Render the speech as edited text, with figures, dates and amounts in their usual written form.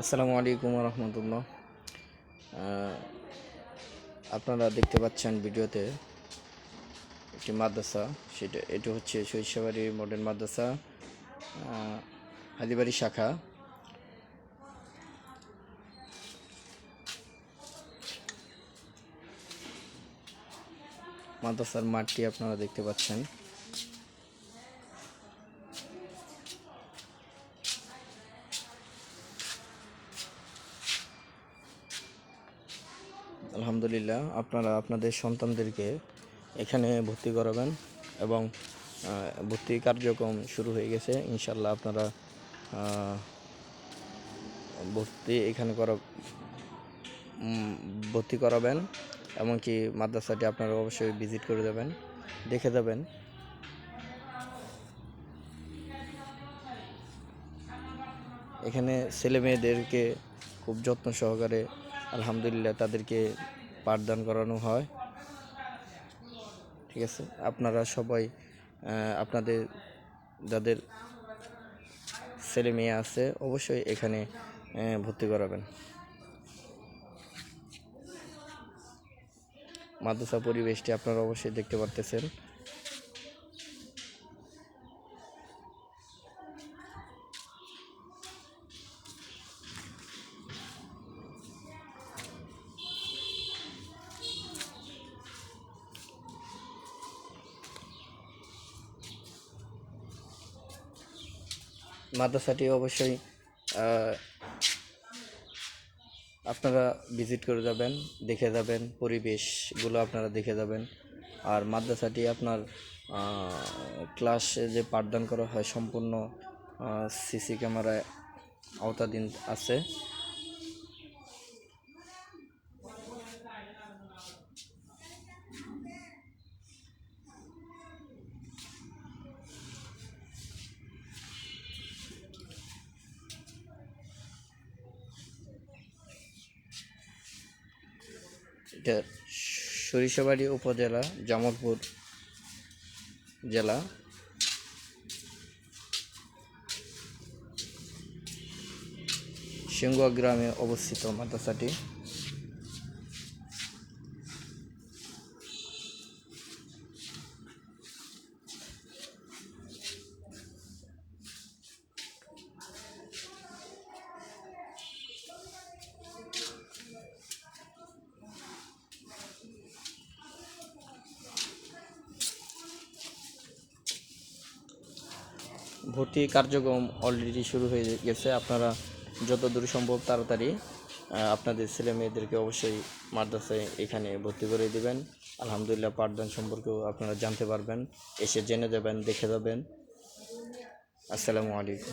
আসসালামু আলাইকুম রহমতুল্লাহ। আপনারা দেখতে পাচ্ছেন ভিডিওতে একটি মাদ্রাসা, এটি হচ্ছে সরিষাবাড়ি মডার্ন মাদ্রাসা, হালিবাড়ি শাখা। মাদ্রাসার মাঠটি আপনারা দেখতে পাচ্ছেন। আলহামদুলিল্লাহ, আপনারা আপনাদের সন্তানদেরকে এখানে ভর্তি করাবেন এবং ভর্তি কার্যক্রম শুরু হয়ে গেছে। ইনশাল্লাহ আপনারা ভর্তি করাবেন, এমনকি মাদ্রাসাটি আপনারা অবশ্যই ভিজিট করে যাবেন, দেখে যাবেন। এখানে ছেলে মেয়েদেরকে খুব যত্ন সহকারে আলহামদুলিল্লাহ তাদেরকে পাঠদান করানো হয়। ঠিক আছে, আপনারা সবাই আপনাদের যাদের ছেলে মেয়ে আছে অবশ্যই এখানে ভর্তি করাবেন। মাদ্রাসা পরিবেশটি আপনারা অবশ্যই দেখতে পারতেছেন। মাদ্রাসাটি অবশ্যই আপনারা ভিজিট করে যাবেন, দেখে যাবেন, পরিবেশগুলো আপনারা দেখে যাবেন। আর মাদ্রাসাটি আপনার ক্লাসে যে পাঠদান করা হয় সম্পূর্ণ সিসি ক্যামেরায় আওতাধীন আছে। এটা সরিষাবাড়ি উপজেলা, জামালপুর জেলা। সিংগুয়া গ্রামে অবস্থিত মাদ্রাসাটি। ভর্তি কার্যক্রম অলরেডি শুরু হয়ে গেছে। আপনারা যত দূর সম্ভব তাড়াতাড়ি আপনাদের ছেলে মেয়েদেরকে অবশ্যই মাদ্রাসায় এখানে ভর্তি করে দিবেন। আলহামদুলিল্লাহ পাঠদান সম্পর্কেও আপনারা জানতে পারবেন, এসে জেনে যাবেন, দেখে যাবেন। আসসালামু আলাইকুম।